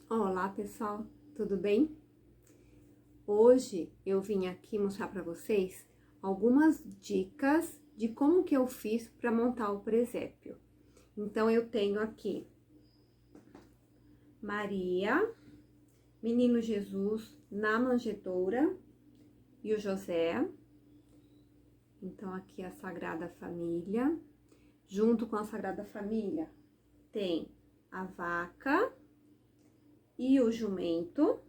Olá pessoal, tudo bem? Hoje eu vim aqui mostrar para vocês algumas dicas de como que eu fiz para montar o presépio. Então eu tenho aqui Maria, Menino Jesus na manjedoura e o José. Então aqui a Sagrada Família. Junto com a Sagrada Família tem a vaca e o jumento.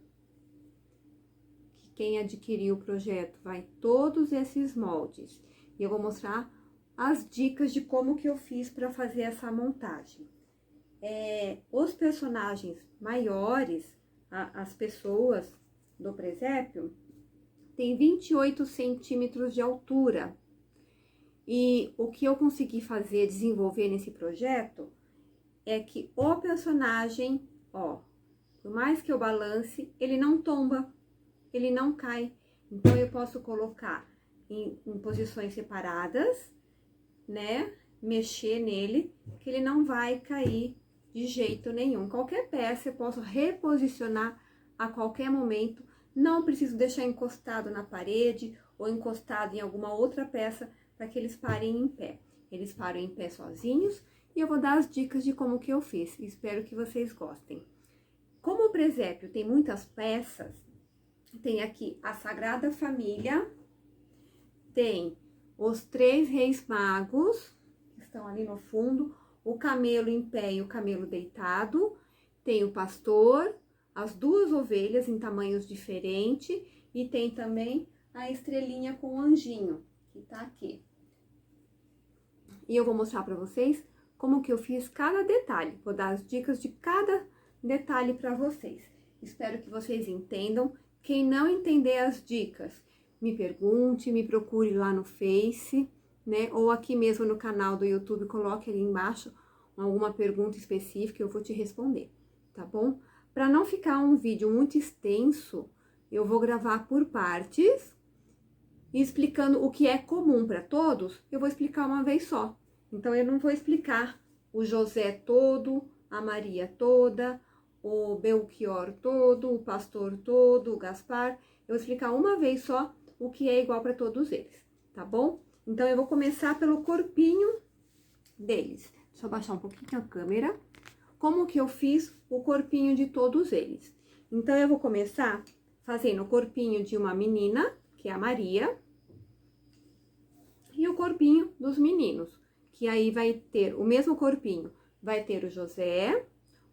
Quem adquirir o projeto vai todos esses moldes. E eu vou mostrar as dicas de como que eu fiz para fazer essa montagem. Os personagens maiores, as pessoas do presépio, tem 28 centímetros de altura. E o que eu consegui fazer, desenvolver nesse projeto, é que o personagem, ó, por mais que eu balance, ele não tomba, ele não cai. Então, eu posso colocar em posições separadas, né? Mexer nele, que ele não vai cair de jeito nenhum. Qualquer peça eu posso reposicionar a qualquer momento. Não preciso deixar encostado na parede ou encostado em alguma outra peça para que eles parem em pé. Eles param em pé sozinhos e eu vou dar as dicas de como que eu fiz. Espero que vocês gostem. Como o presépio tem muitas peças, tem aqui a Sagrada Família, tem os 3 reis magos, que estão ali no fundo, o camelo em pé e o camelo deitado, tem o pastor, as 2 ovelhas em tamanhos diferentes, e tem também a estrelinha com o anjinho, que tá aqui. E eu vou mostrar para vocês como que eu fiz cada detalhe, vou dar as dicas de cada detalhe para vocês. Espero que vocês entendam. Quem não entender as dicas, me pergunte, me procure lá no Face, né? Ou aqui mesmo no canal do YouTube, coloque ali embaixo alguma pergunta específica, eu vou te responder, tá bom? Para não ficar um vídeo muito extenso, eu vou gravar por partes, explicando o que é comum para todos, eu vou explicar uma vez só. Então, eu não vou explicar o José todo, a Maria toda, o Belchior todo, o pastor todo, o Gaspar. Eu vou explicar uma vez só o que é igual para todos eles, tá bom? Então, eu vou começar pelo corpinho deles. Deixa eu baixar um pouquinho a câmera. Como que eu fiz o corpinho de todos eles? Então, eu vou começar fazendo o corpinho de uma menina, que é a Maria, e o corpinho dos meninos, que aí vai ter o mesmo corpinho. Vai ter o José,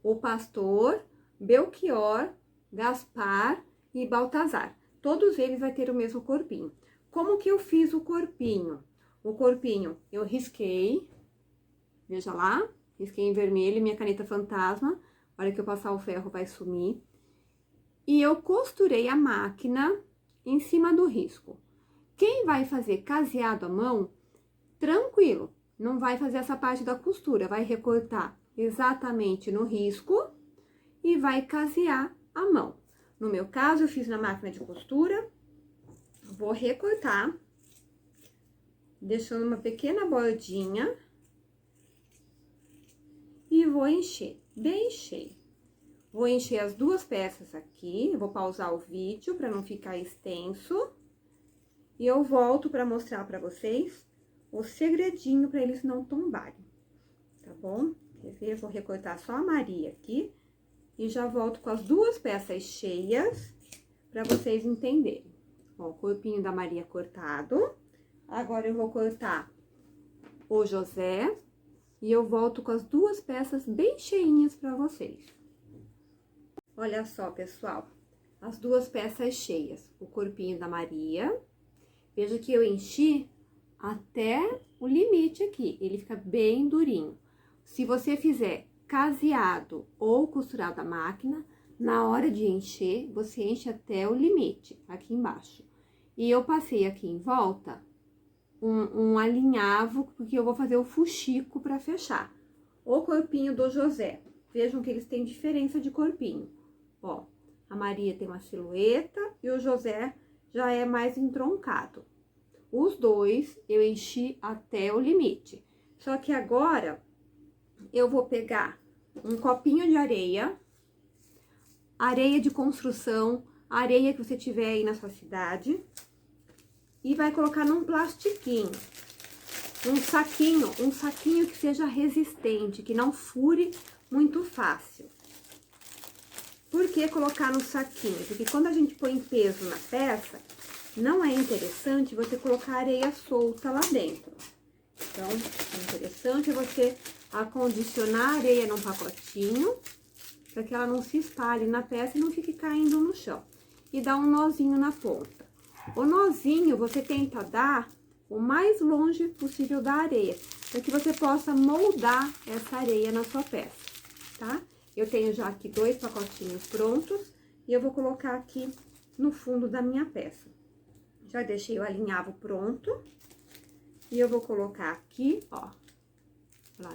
o pastor, Belchior, Gaspar e Baltazar. Todos eles vai ter o mesmo corpinho. Como que eu fiz o corpinho? O corpinho eu risquei, veja lá, risquei em vermelho, minha caneta fantasma. A hora que eu passar o ferro vai sumir. E eu costurei a máquina em cima do risco. Quem vai fazer caseado à mão, tranquilo, não vai fazer essa parte da costura, vai recortar exatamente no risco e vai casear a mão. No meu caso, eu fiz na máquina de costura, vou recortar, deixando uma pequena bordinha e vou encher, bem cheio. Vou encher as 2 peças aqui, eu vou pausar o vídeo para não ficar extenso. E eu volto para mostrar para vocês o segredinho para eles não tombarem, tá bom? Quer ver? Eu vou recortar só a Maria aqui e já volto com as 2 peças cheias para vocês entenderem. Ó, o corpinho da Maria cortado. Agora, eu vou cortar o José e eu volto com as 2 peças bem cheinhas para vocês. Olha só, pessoal, as 2 peças cheias, o corpinho da Maria. Veja que eu enchi até o limite aqui, ele fica bem durinho. Se você fizer caseado ou costurado à máquina, na hora de encher, você enche até o limite, aqui embaixo. E eu passei aqui em volta um alinhavo, porque eu vou fazer o fuxico para fechar. O corpinho do José, vejam que eles têm diferença de corpinho. Ó, a Maria tem uma silhueta e o José já é mais entroncado. Os 2 eu enchi até o limite. Só que agora eu vou pegar um copinho de areia, areia de construção, areia que você tiver aí na sua cidade. E vai colocar num plastiquinho, um saquinho que seja resistente, que não fure muito fácil. Por que colocar no saquinho? Porque quando a gente põe peso na peça, não é interessante você colocar areia solta lá dentro. Então, o interessante é você acondicionar a areia num pacotinho, para que ela não se espalhe na peça e não fique caindo no chão. E dar um nozinho na ponta. O nozinho você tenta dar o mais longe possível da areia, para que você possa moldar essa areia na sua peça, tá? Eu tenho já aqui 2 pacotinhos prontos e eu vou colocar aqui no fundo da minha peça. Já deixei o alinhavo pronto e eu vou colocar aqui, ó. Lá,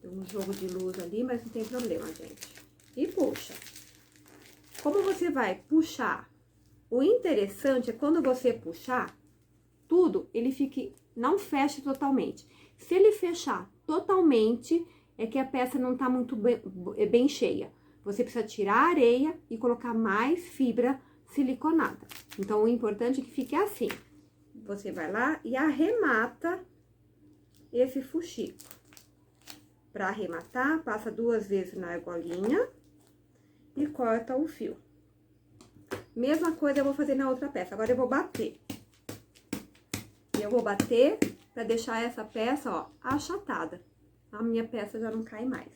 deu um jogo de luz ali, mas não tem problema, gente. E puxa. Como você vai puxar? O interessante é quando você puxar tudo, ele fique, não feche totalmente. Se ele fechar totalmente, é que a peça não tá muito bem cheia. Você precisa tirar a areia e colocar mais fibra siliconada. Então, o importante é que fique assim. Você vai lá e arremata esse fuxico. Para arrematar, passa 2 vezes na argolinha e corta o fio. Mesma coisa eu vou fazer na outra peça. Agora eu vou bater. E eu vou bater para deixar essa peça, ó, achatada. A minha peça já não cai mais.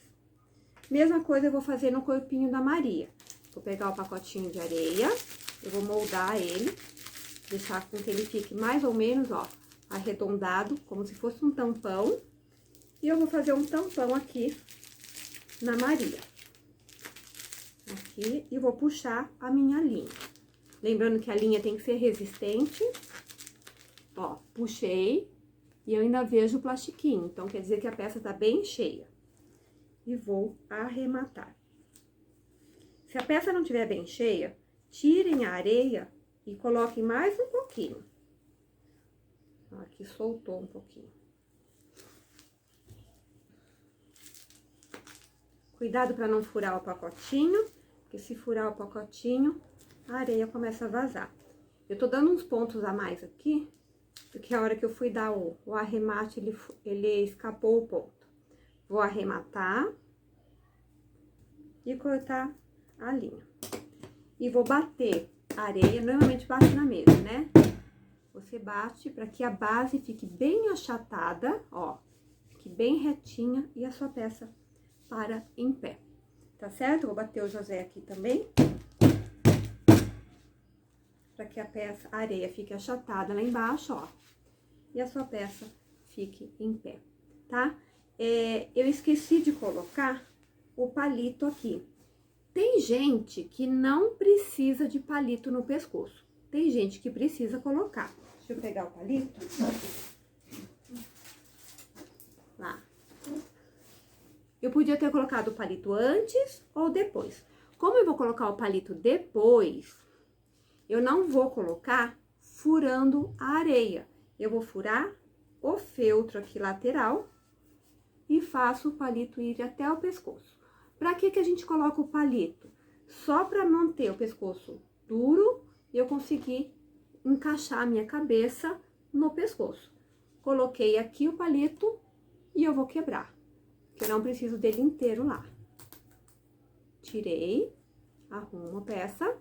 Mesma coisa eu vou fazer no corpinho da Maria. Vou pegar o pacotinho de areia, eu vou moldar ele, deixar com que ele fique mais ou menos, ó, arredondado, como se fosse um tampão. E eu vou fazer um tampão aqui na Maria. Aqui, e vou puxar a minha linha. Lembrando que a linha tem que ser resistente. Ó, puxei e eu ainda vejo o plastiquinho. Então, quer dizer que a peça tá bem cheia. E vou arrematar. Se a peça não estiver bem cheia, tirem a areia e coloquem mais um pouquinho. Aqui soltou um pouquinho. Cuidado para não furar o pacotinho, porque se furar o pacotinho, a areia começa a vazar. Eu tô dando uns pontos a mais aqui, porque a hora que eu fui dar o arremate, ele escapou o ponto. Vou arrematar e cortar a linha. E vou bater a areia, normalmente bate na mesa, né? Você bate para que a base fique bem achatada, ó, fique bem retinha e a sua peça para em pé, tá certo? Vou bater o José aqui também, para que a areia fique achatada lá embaixo, ó, e a sua peça fique em pé, tá? Eu esqueci de colocar o palito aqui. Tem gente que não precisa de palito no pescoço, tem gente que precisa colocar. Deixa eu pegar o palito. Lá. Eu podia ter colocado o palito antes ou depois. Como eu vou colocar o palito depois, eu não vou colocar furando a areia. Eu vou furar o feltro aqui lateral e faço o palito ir até o pescoço. Pra que a gente coloca o palito? Só pra manter o pescoço duro e eu conseguir encaixar a minha cabeça no pescoço. Coloquei aqui o palito e eu vou quebrar. Que eu não preciso dele inteiro lá. Tirei, arrumo a peça.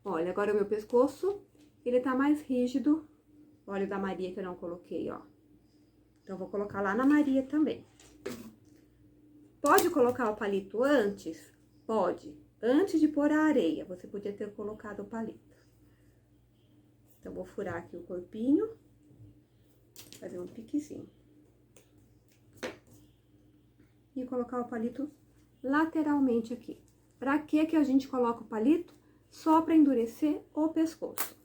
Olha, agora o meu pescoço, ele tá mais rígido. Olha o da Maria que eu não coloquei, ó. Então, vou colocar lá na Maria também. Pode colocar o palito antes? Pode. Antes de pôr a areia, você podia ter colocado o palito. Então, vou furar aqui o corpinho. Fazer um piquezinho. E colocar o palito lateralmente aqui. Pra que a gente coloca o palito? Só pra endurecer o pescoço.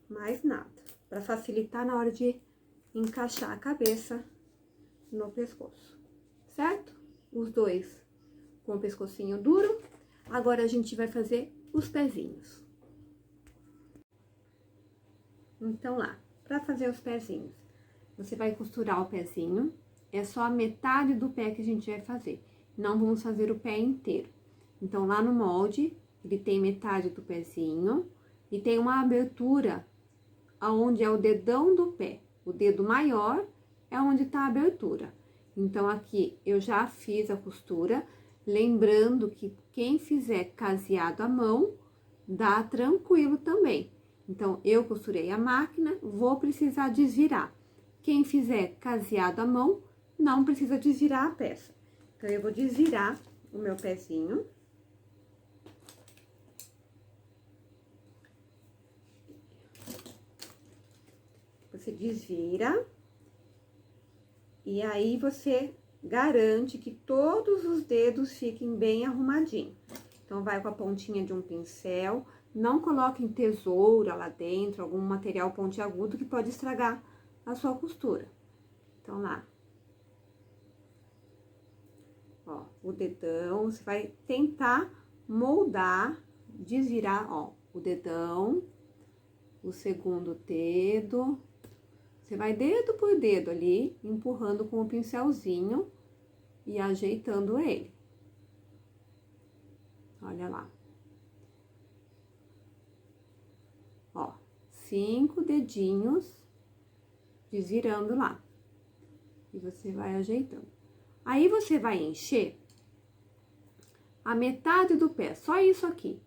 Mais nada. Pra facilitar na hora de encaixar a cabeça no pescoço. Certo? Os dois com o pescocinho duro. Agora, a gente vai fazer os pezinhos. Então, lá. Pra fazer os pezinhos, você vai costurar o pezinho. É só a metade do pé que a gente vai fazer. não vamos fazer o pé inteiro. Então, lá no molde, ele tem metade do pezinho e tem uma abertura aonde é o dedão do pé. O dedo maior é onde tá a abertura. Então, aqui eu já fiz a costura, lembrando que quem fizer caseado à mão, dá tranquilo também. Então, eu costurei a máquina, vou precisar desvirar. Quem fizer caseado à mão, não precisa desvirar a peça. Então, eu vou desvirar o meu pezinho. Você desvira. E aí, você garante que todos os dedos fiquem bem arrumadinhos. Então, vai com a pontinha de um pincel, não coloquem tesoura lá dentro, algum material pontiagudo que pode estragar a sua costura. Então, lá. Ó, o dedão, você vai tentar moldar, desvirar, ó, o dedão, o segundo dedo. Você vai dedo por dedo ali, empurrando com o pincelzinho e ajeitando ele. Olha lá. Ó, 5 dedinhos desvirando lá. E você vai ajeitando. Aí, você vai encher a metade do pé, só isso aqui.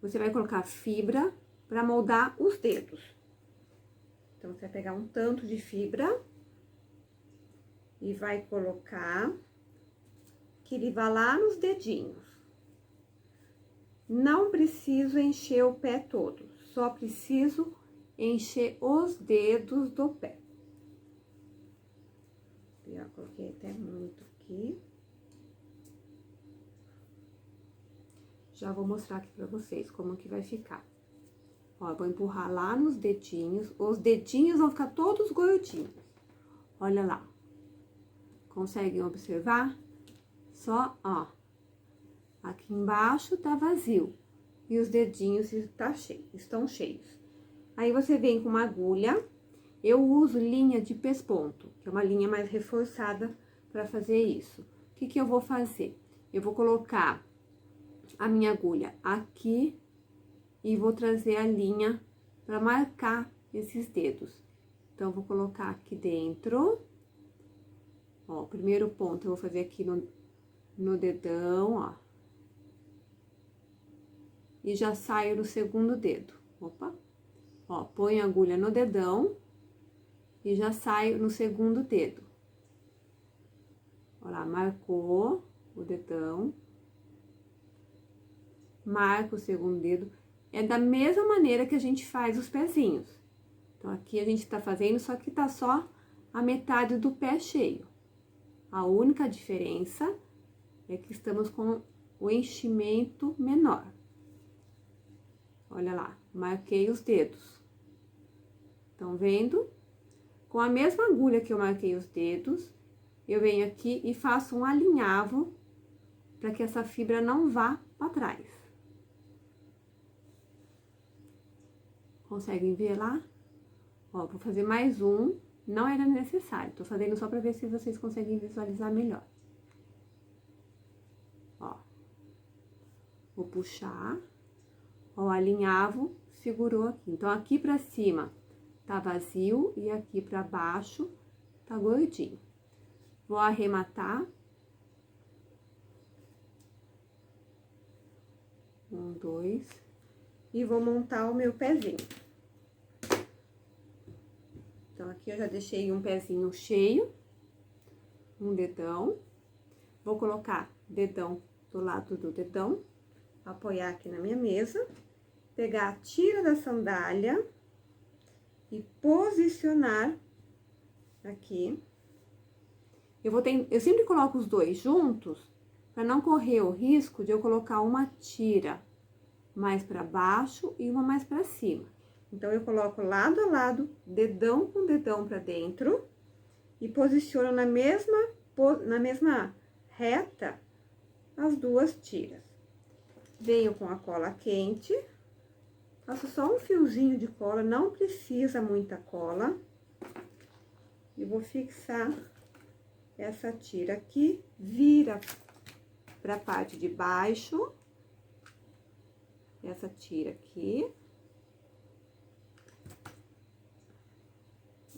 Você vai colocar fibra para moldar os dedos. Então, você vai pegar um tanto de fibra e vai colocar que ele vá lá nos dedinhos. Não preciso encher o pé todo, só preciso encher os dedos do pé. Já coloquei até muito aqui. Já vou mostrar aqui pra vocês como que vai ficar. Ó, eu vou empurrar lá nos dedinhos. Os dedinhos vão ficar todos gordinhos. Olha lá. Conseguem observar? Só, ó. Aqui embaixo tá vazio. E os dedinhos estão cheios. Aí, você vem com uma agulha. Eu uso linha de pesponto, que é uma linha mais reforçada para fazer isso. O que que eu vou fazer? Eu vou colocar a minha agulha aqui e vou trazer a linha para marcar esses dedos. Então, vou colocar aqui dentro. Ó, o primeiro ponto eu vou fazer aqui no dedão, ó. E já saio do segundo dedo. Opa! Ó, põe a agulha no dedão e já saio no segundo dedo. Olha lá, marcou o dedão. Marca o segundo dedo. É da mesma maneira que a gente faz os pezinhos. Então, aqui a gente tá fazendo, só que tá só a metade do pé cheio. A única diferença é que estamos com o enchimento menor. Olha lá, marquei os dedos. Estão vendo? Com a mesma agulha que eu marquei os dedos, eu venho aqui e faço um alinhavo para que essa fibra não vá para trás. Conseguem ver lá? Ó, vou fazer mais um. Não era necessário, tô fazendo só para ver se vocês conseguem visualizar melhor. Ó. Vou puxar. Ó, o alinhavo segurou aqui. Então, aqui pra cima tá vazio e aqui pra baixo tá gordinho. Vou arrematar. 1, 2. E vou montar o meu pezinho. Então, aqui eu já deixei um pezinho cheio. Um dedão. Vou colocar dedão do lado do dedão. Apoiar aqui na minha mesa. Pegar a tira da sandália e posicionar aqui. Eu sempre coloco os dois juntos, para não correr o risco de eu colocar uma tira mais para baixo e uma mais para cima. Então, eu coloco lado a lado, dedão com dedão para dentro e posiciono na mesma reta as duas tiras. Venho com a cola quente. Faço só um fiozinho de cola, não precisa muita cola. E vou fixar essa tira aqui, vira pra parte de baixo. Essa tira aqui.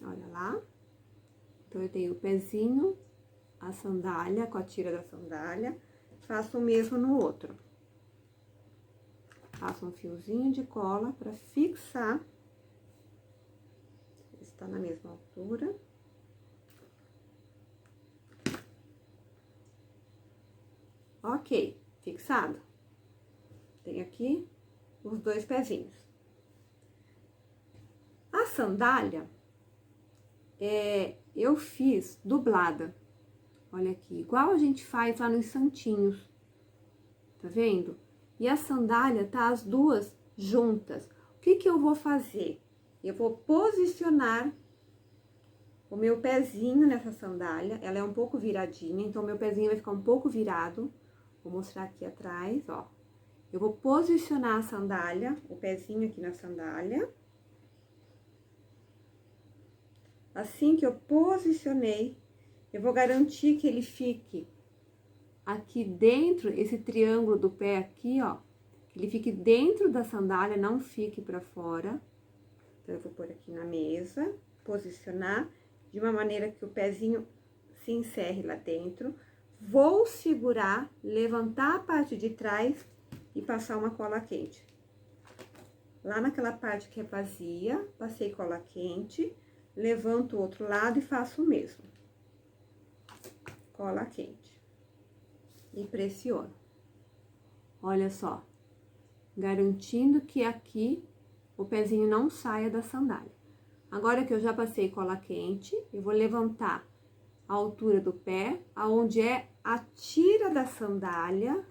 Olha lá. Então, eu tenho o pezinho, a sandália, com a tira da sandália. Faço o mesmo no outro. Passo um fiozinho de cola pra fixar. Está na mesma altura. Ok, fixado. Tem aqui os dois pezinhos. A sandália, eu fiz dublada. Olha aqui, igual a gente faz lá nos santinhos. Tá vendo? E a sandália tá as duas juntas. O que que eu vou fazer? Eu vou posicionar o meu pezinho nessa sandália. Ela é um pouco viradinha, então meu pezinho vai ficar um pouco virado. Vou mostrar aqui atrás, ó. Eu vou posicionar a sandália, o pezinho aqui na sandália. Assim que eu posicionei, eu vou garantir que ele fique aqui dentro, esse triângulo do pé aqui, ó. Que ele fique dentro da sandália, não fique pra fora. Então, eu vou pôr aqui na mesa, posicionar de uma maneira que o pezinho se encerre lá dentro. Vou segurar, levantar a parte de trás e passar uma cola quente. Lá naquela parte que é vazia, passei cola quente, levanto o outro lado e faço o mesmo. Cola quente. E pressiono. Olha só. Garantindo que aqui o pezinho não saia da sandália. Agora que eu já passei cola quente, eu vou levantar a altura do pé, aonde é a tira da sandália.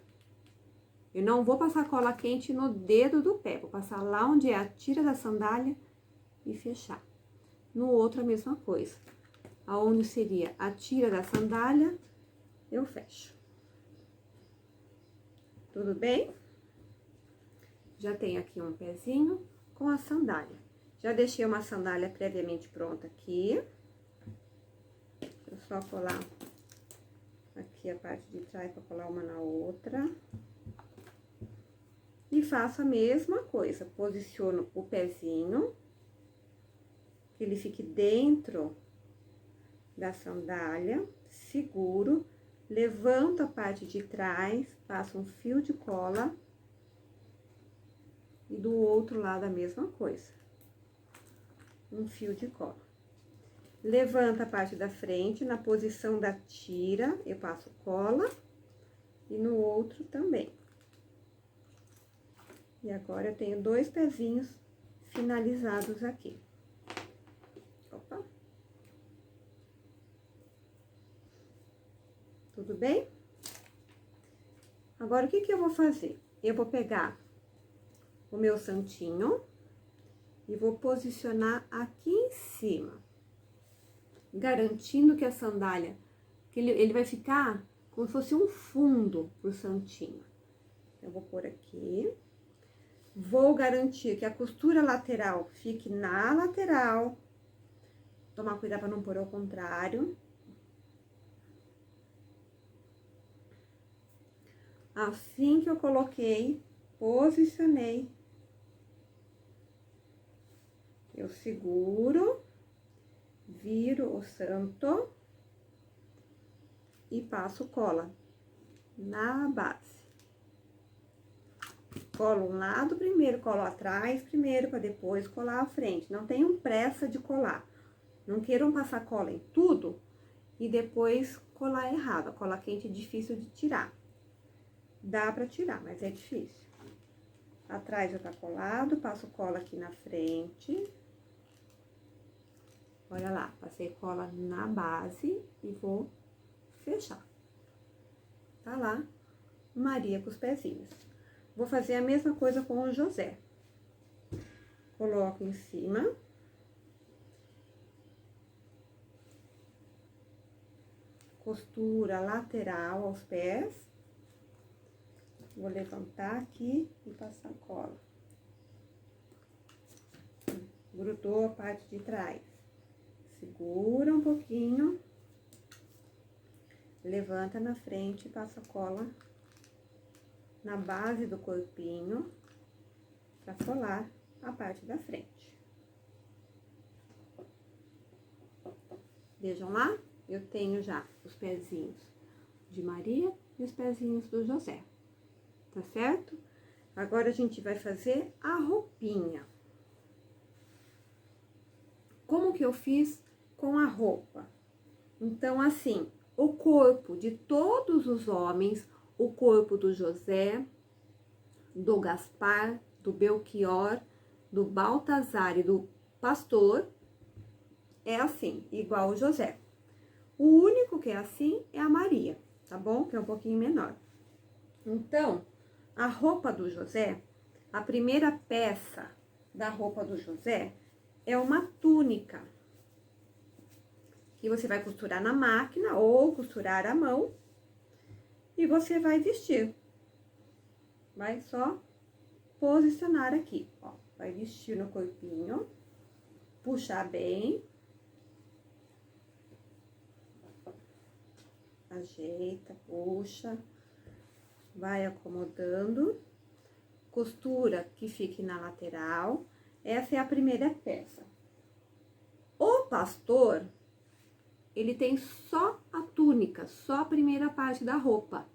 Eu não vou passar cola quente no dedo do pé, vou passar lá onde é a tira da sandália e fechar. No outro, a mesma coisa. Aonde seria a tira da sandália, eu fecho. Tudo bem? Já tenho aqui um pezinho com a sandália. Já deixei uma sandália previamente pronta aqui. Deixa eu só colar aqui a parte de trás para colar uma na outra. E faço a mesma coisa. Posiciono o pezinho, que ele fique dentro da sandália. Seguro. Levanto a parte de trás, passo um fio de cola. E do outro lado a mesma coisa. Um fio de cola. Levanto a parte da frente, na posição da tira, eu passo cola. E no outro também. E agora eu tenho dois pezinhos finalizados aqui. Opa. Tudo bem? Agora, o que que eu vou fazer? Eu vou pegar o meu santinho e vou posicionar aqui em cima, garantindo que a sandália, que ele vai ficar como se fosse um fundo pro santinho. Eu vou pôr aqui, vou garantir que a costura lateral fique na lateral, tomar cuidado para não pôr ao contrário. Assim que eu coloquei, posicionei, eu seguro, viro o santo e passo cola na base. Colo um lado primeiro, colo atrás primeiro, para depois colar a frente. Não tenham pressa de colar. Não queiram passar cola em tudo e depois colar errado. A cola quente é difícil de tirar. Dá pra tirar, mas é difícil. Atrás já tá colado, passo cola aqui na frente. Olha lá, passei cola na base e vou fechar. Tá lá, Maria com os pezinhos. Vou fazer a mesma coisa com o José. Coloco em cima. Costura lateral aos pés. Vou levantar aqui e passar cola. Grudou a parte de trás. Segura um pouquinho. Levanta na frente e passa cola na base do corpinho para colar a parte da frente. Vejam lá, eu tenho já os pezinhos de Maria e os pezinhos do José, tá certo? Agora, a gente vai fazer a roupinha. Como que eu fiz com a roupa? Então, assim, o corpo de todos os homens, o corpo do José, do Gaspar, do Belchior, do Baltazar e do pastor, é assim, igual o José. O único que é assim é a Maria, tá bom? Que é um pouquinho menor. Então, a roupa do José, a primeira peça da roupa do José é uma túnica, que você vai costurar na máquina ou costurar à mão e você vai vestir. Vai só posicionar aqui, ó. Vai vestir no corpinho, puxar bem, ajeita, puxa, vai acomodando, costura que fique na lateral. Essa é a primeira peça. O pastor, ele tem só a túnica, só a primeira parte da roupa.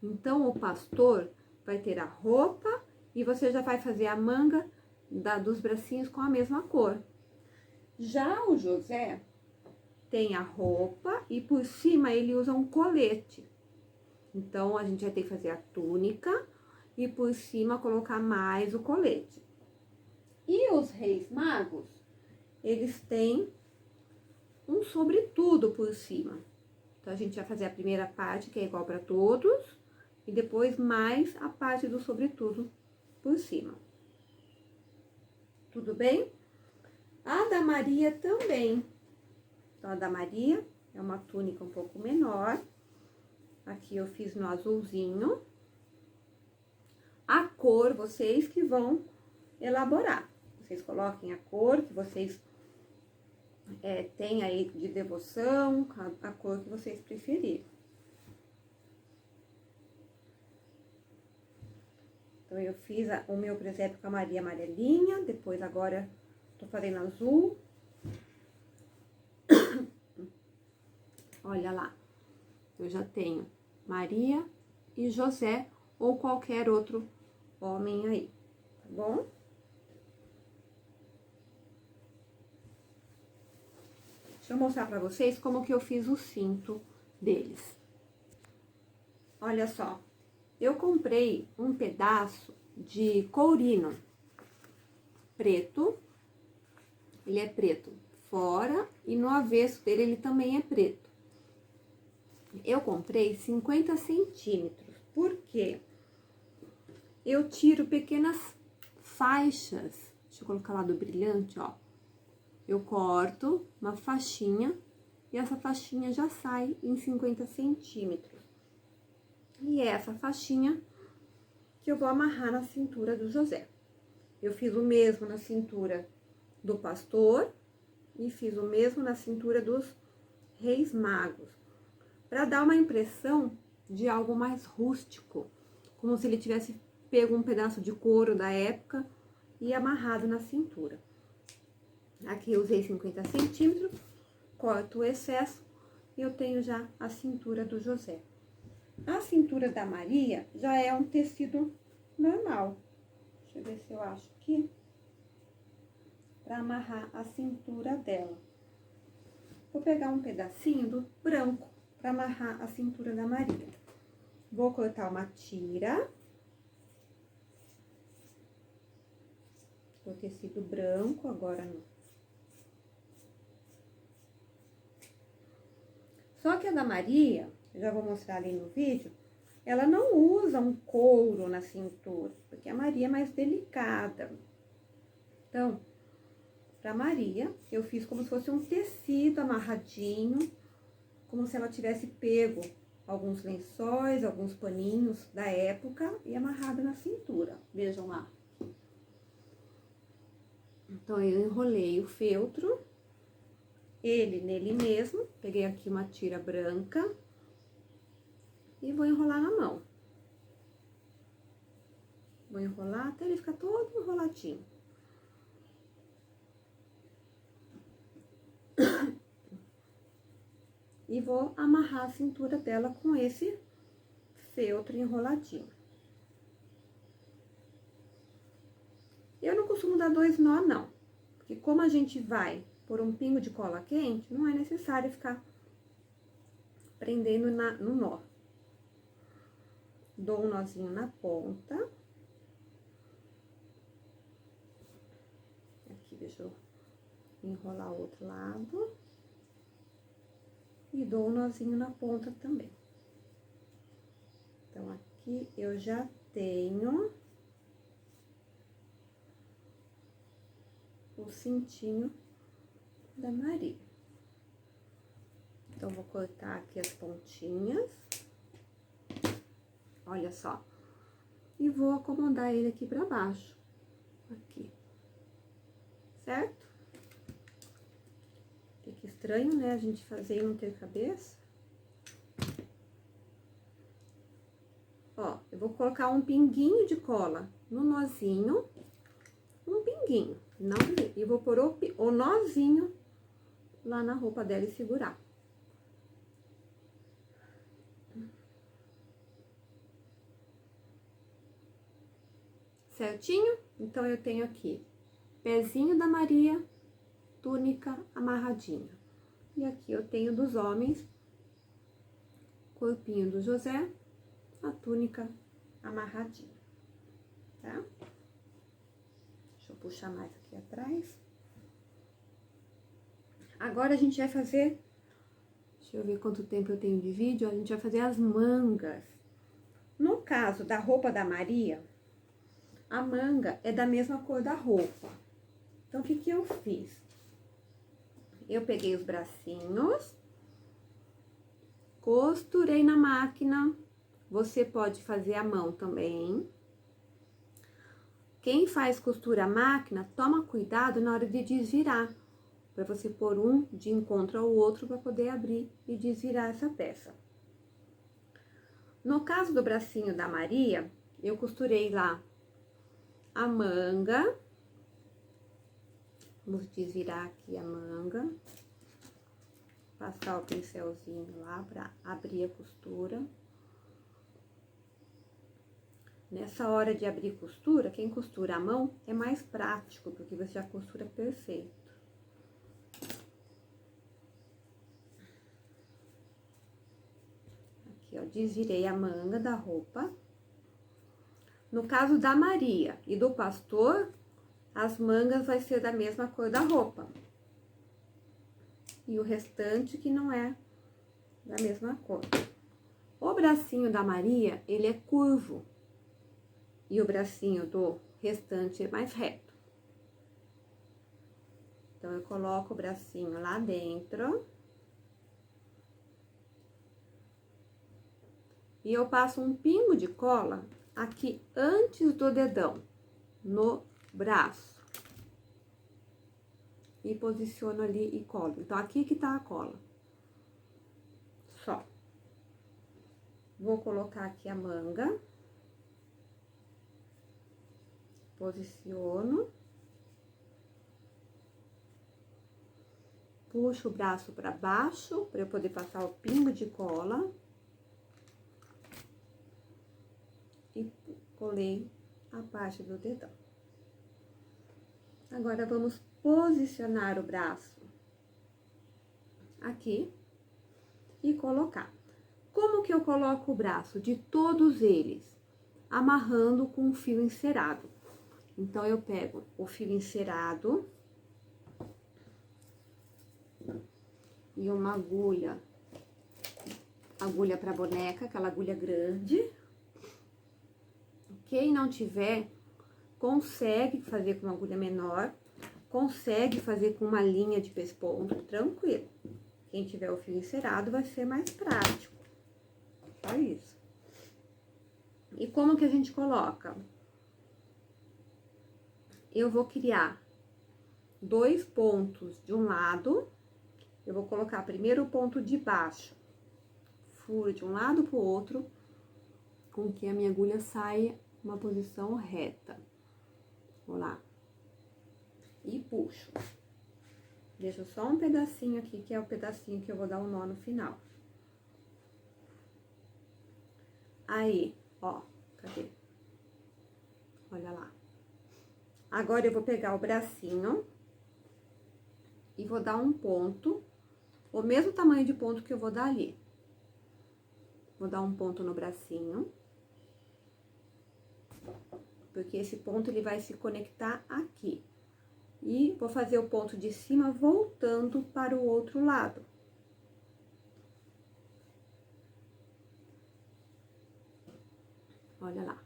Então, o pastor vai ter a roupa e você já vai fazer a manga dos bracinhos com a mesma cor. Já o José tem a roupa e por cima ele usa um colete. Então, a gente vai ter que fazer a túnica e por cima colocar mais o colete. E os Reis Magos, eles têm um sobretudo por cima. Então, a gente vai fazer a primeira parte, que é igual para todos, e depois mais a parte do sobretudo por cima. Tudo bem? A da Maria também. Então, a da Maria é uma túnica um pouco menor. Aqui eu fiz no azulzinho. A cor, vocês que vão elaborar. Vocês coloquem a cor que vocês têm aí de devoção, a cor que vocês preferirem. Então, eu fiz o meu presépio com a Maria amarelinha, depois agora tô fazendo azul. Olha lá, eu já tenho Maria e José ou qualquer outro homem aí, tá bom? Deixa eu mostrar pra vocês como que eu fiz o cinto deles. Olha só, eu comprei um pedaço de courino preto, ele é preto fora e no avesso dele ele também é preto. Eu comprei 50 centímetros, porque eu tiro pequenas faixas, deixa eu colocar lá do brilhante, ó. Eu corto uma faixinha e essa faixinha já sai em 50 centímetros. E é essa faixinha que eu vou amarrar na cintura do José. Eu fiz o mesmo na cintura do pastor e fiz o mesmo na cintura dos Reis Magos, para dar uma impressão de algo mais rústico, como se ele tivesse pego um pedaço de couro da época e amarrado na cintura. Aqui eu usei 50 centímetros, corto o excesso e eu tenho já a cintura do José. A cintura da Maria já é um tecido normal. Deixa eu ver se eu acho aqui. Para amarrar a cintura dela. Vou pegar um pedacinho do branco para amarrar a cintura da Maria. Vou cortar uma tira. O tecido branco agora no. Só que a da Maria, eu já vou mostrar ali no vídeo, ela não usa um couro na cintura, porque a Maria é mais delicada. Então, pra Maria, eu fiz como se fosse um tecido amarradinho, como se ela tivesse pego alguns lençóis, alguns paninhos da época e amarrado na cintura. Vejam lá. Então, eu enrolei o feltro, ele nele mesmo, peguei aqui uma tira branca e vou enrolar na mão. vou enrolar até ele ficar todo enroladinho. E vou amarrar a cintura dela com esse feltro enroladinho. Eu não costumo dar 2 nó, não. Porque como a gente vai por um pingo de cola quente, não é necessário ficar prendendo no nó. Dou um nozinho na ponta. Aqui, deixa eu enrolar o outro lado. E dou um nozinho na ponta também. Então, aqui eu já tenho o cintinho da Maria. Então, vou cortar aqui as pontinhas. Olha só. E vou acomodar ele aqui pra baixo. Aqui. Certo? Fica estranho, né? A gente fazer e não ter cabeça. Ó, eu vou colocar um pinguinho de cola no nozinho. Um pinguinho. Não, e vou pôr o nozinho lá na roupa dela e segurar. Certinho? Então, eu tenho aqui pezinho da Maria, túnica amarradinha. E aqui eu tenho dos homens, corpinho do José, a túnica amarradinha, tá? Deixa eu puxar mais aqui atrás. Agora, a gente vai fazer, deixa eu ver quanto tempo eu tenho de vídeo, a gente vai fazer as mangas. No caso da roupa da Maria, a manga é da mesma cor da roupa. Então, o que que eu fiz? Eu peguei os bracinhos, costurei na máquina. Você pode fazer à mão também. Quem faz costura à máquina, toma cuidado na hora de desvirar, para você pôr um de encontro ao outro para poder abrir e desvirar essa peça. No caso do bracinho da Maria, eu costurei lá a manga. Vamos desvirar aqui a manga. Passar o pincelzinho lá para abrir a costura. Nessa hora de abrir costura, quem costura à mão é mais prático, porque você já costura perfeito. Aqui, ó, desvirei a manga da roupa. No caso da Maria e do pastor, as mangas vai ser da mesma cor da roupa. E o restante que não é da mesma cor. O bracinho da Maria, ele é curvo. E o bracinho do restante é mais reto. Então, eu coloco o bracinho lá dentro. E eu passo um pingo de cola aqui antes do dedão, no braço. E posiciono ali e colo. Então, aqui que tá a cola. Só. Vou colocar aqui a manga. Posiciono. Puxo o braço para baixo, para eu poder passar o pingo de cola. E colei a parte do dedão. Agora, vamos posicionar o braço aqui e colocar. Como que eu coloco o braço de todos eles? Amarrando com um fio encerado. Então, eu pego o fio encerado e uma agulha para boneca, aquela agulha grande. Quem não tiver, consegue fazer com uma agulha menor, consegue fazer com uma linha de pesponto, tranquilo. Quem tiver o fio encerado vai ser mais prático. Só isso. E como que a gente coloca? Eu vou criar 2 pontos de um lado. Eu vou colocar primeiro o ponto de baixo. Furo de um lado pro outro, com que a minha agulha saia uma posição reta. Vou lá. E puxo. Deixo só um pedacinho aqui, que é o pedacinho que eu vou dar o nó no final. Aí, ó, cadê? Olha lá. Agora, eu vou pegar o bracinho e vou dar um ponto, o mesmo tamanho de ponto que eu vou dar ali. Vou dar um ponto no bracinho, porque esse ponto, ele vai se conectar aqui. E vou fazer o ponto de cima voltando para o outro lado. Olha lá.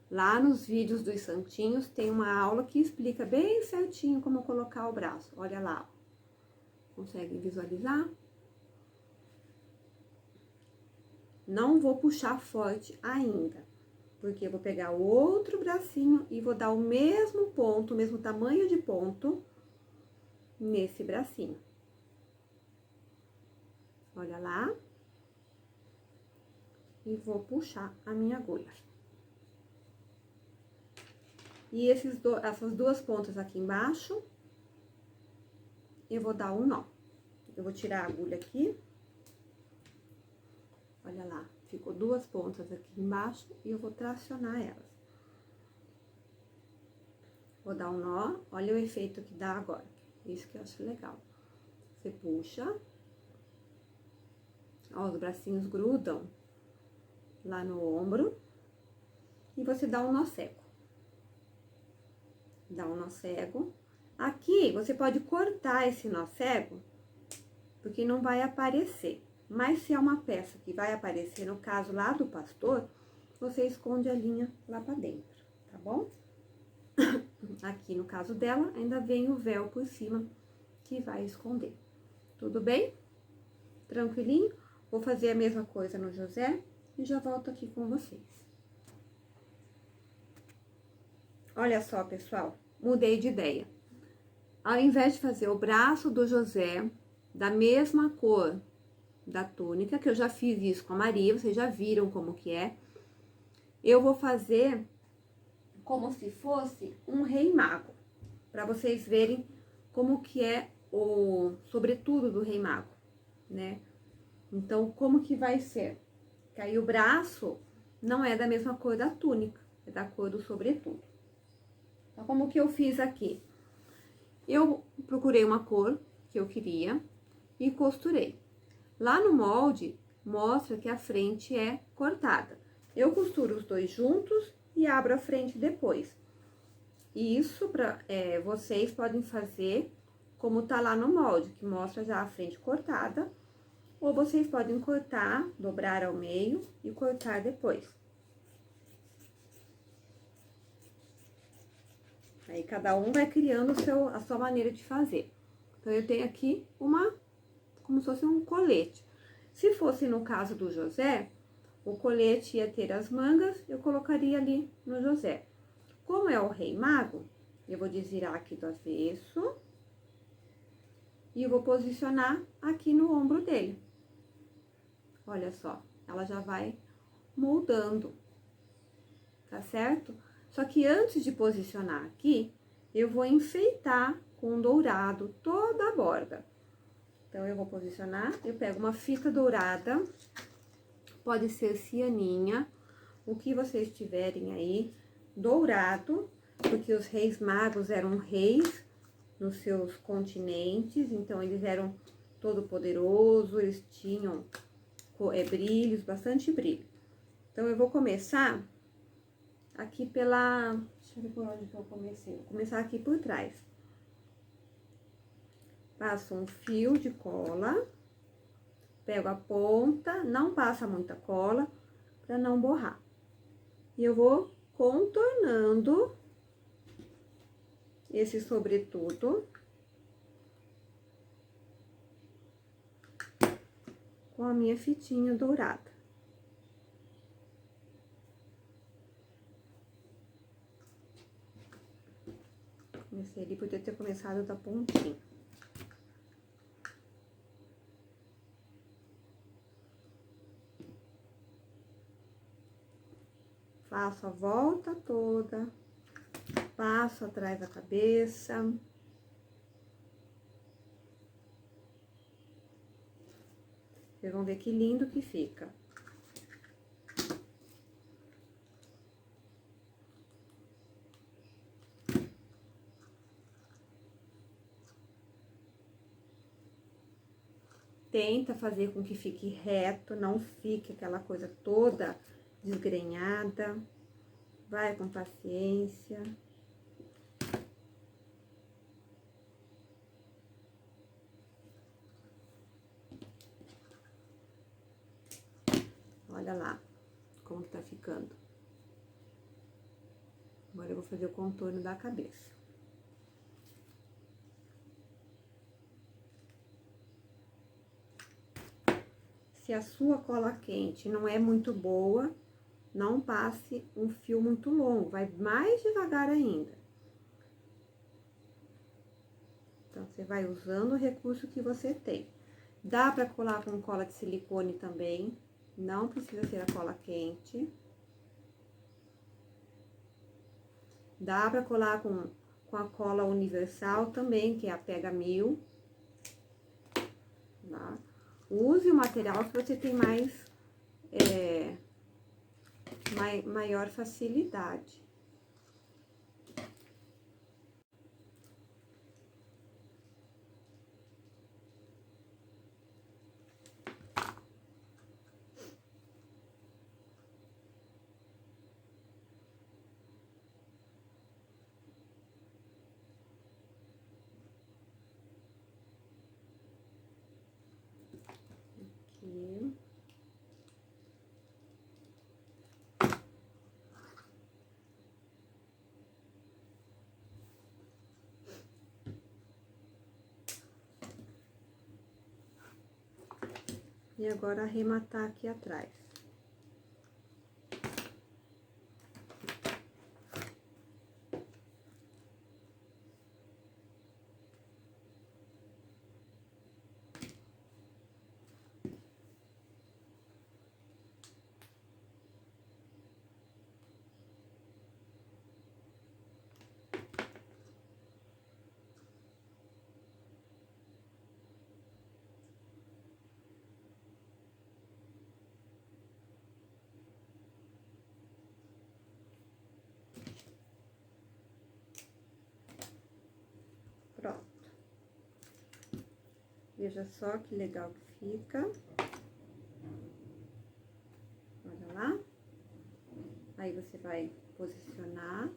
Lá nos vídeos dos santinhos tem uma aula que explica bem certinho como colocar o braço. Olha lá. Consegue visualizar? Não vou puxar forte ainda, porque eu vou pegar o outro bracinho e vou dar o mesmo ponto, o mesmo tamanho de ponto nesse bracinho. Olha lá. E vou puxar a minha agulha. E essas duas pontas aqui embaixo, eu vou dar um nó. Eu vou tirar a agulha aqui. Olha lá, ficou duas pontas aqui embaixo e eu vou tracionar elas. Vou dar um nó, olha o efeito que dá agora. Isso que eu acho legal. Você puxa. Ó, os bracinhos grudam lá no ombro. E você dá um nó cego. Dá um nó cego. Aqui, você pode cortar esse nó cego, porque não vai aparecer. Mas se é uma peça que vai aparecer, no caso lá do pastor, você esconde a linha lá pra dentro, tá bom? Aqui, no caso dela, ainda vem o véu por cima, que vai esconder. Tudo bem? Tranquilinho? Vou fazer a mesma coisa no José e já volto aqui com vocês. Olha só, pessoal, mudei de ideia. Ao invés de fazer o braço do José da mesma cor da túnica, que eu já fiz isso com a Maria, vocês já viram como que é, eu vou fazer como se fosse um rei mago, para vocês verem como que é o sobretudo do rei mago, né? Então, como que vai ser? Que aí o braço não é da mesma cor da túnica, é da cor do sobretudo. Então, como que eu fiz aqui? Eu procurei uma cor que eu queria e costurei. Lá no molde, mostra que a frente é cortada. Eu costuro os dois juntos e abro a frente depois. E isso, vocês podem fazer como tá lá no molde, que mostra já a frente cortada. Ou vocês podem cortar, dobrar ao meio e cortar depois. Aí, cada um vai criando a sua maneira de fazer. Então, eu tenho aqui como se fosse um colete. Se fosse no caso do José, o colete ia ter as mangas, eu colocaria ali no José. Como é o rei mago, eu vou desvirar aqui do avesso e eu vou posicionar aqui no ombro dele. Olha só, ela já vai moldando, tá certo? Só que antes de posicionar aqui, eu vou enfeitar com dourado toda a borda. Então, eu vou posicionar, eu pego uma fita dourada, pode ser cianinha, o que vocês tiverem aí, dourado, porque os reis magos eram reis nos seus continentes, então eles eram todo poderosos, eles tinham brilhos, bastante brilho. Então, eu vou começar aqui deixa eu ver por onde que eu comecei. Vou começar aqui por trás. Passo um fio de cola, pego a ponta, não passa muita cola, para não borrar. E eu vou contornando esse sobretudo com a minha fitinha dourada. Comecei ali, podia ter começado da pontinha. Faço a volta toda, passo atrás da cabeça. Vocês vão ver que lindo que fica. Tenta fazer com que fique reto, não fique aquela coisa toda desgrenhada. Vai com paciência. Olha lá como que tá ficando. Agora eu vou fazer o contorno da cabeça. Se a sua cola quente não é muito boa, não passe um fio muito longo, vai mais devagar ainda. Então, você vai usando o recurso que você tem. Dá pra colar com cola de silicone também, não precisa ser a cola quente. Dá pra colar com a cola universal também, que é a Pega 1000. Tá? Use o material que você tem maior facilidade. Aqui. E agora, arrematar aqui atrás. Pronto. Veja só que legal que fica. Olha lá. Aí, você vai posicionar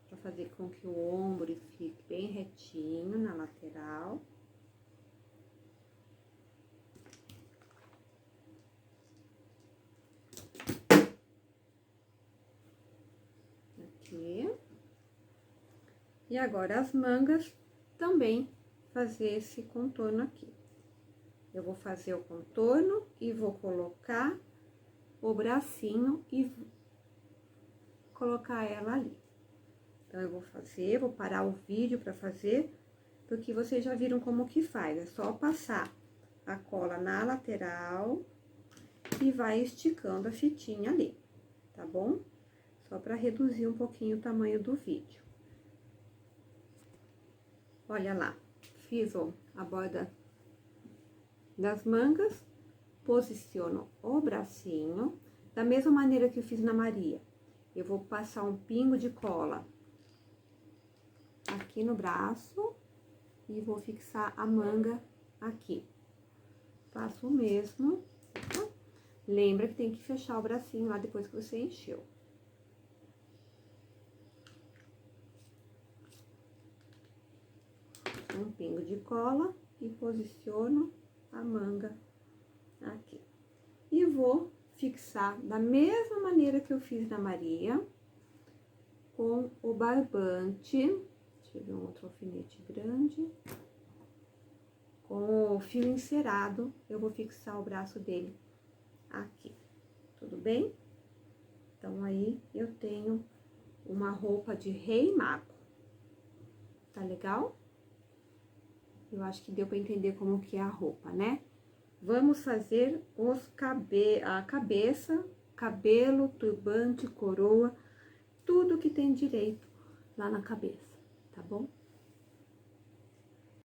para fazer com que o ombro fique bem retinho na lateral. Aqui. E agora, as mangas também fazer esse contorno aqui. Eu vou fazer o contorno e vou colocar o bracinho e colocar ela ali. Então, eu vou parar o vídeo para fazer, porque vocês já viram como que faz. É só passar a cola na lateral e vai esticando a fitinha ali, tá bom? Só para reduzir um pouquinho o tamanho do vídeo. Olha lá, fiz a borda das mangas, posiciono o bracinho, da mesma maneira que eu fiz na Maria. Eu vou passar um pingo de cola aqui no braço e vou fixar a manga aqui. Faço o mesmo, tá? Lembra que tem que fechar o bracinho lá depois que você encheu. Um pingo de cola e posiciono a manga aqui. E vou fixar da mesma maneira que eu fiz na Maria, com o barbante. Deixa eu ver um outro alfinete grande. Com o fio encerado, eu vou fixar o braço dele aqui. Tudo bem? Então, aí, eu tenho uma roupa de rei mago. Tá legal? Eu acho que deu pra entender como que é a roupa, né? Vamos fazer a cabeça, cabelo, turbante, coroa, tudo que tem direito lá na cabeça, tá bom?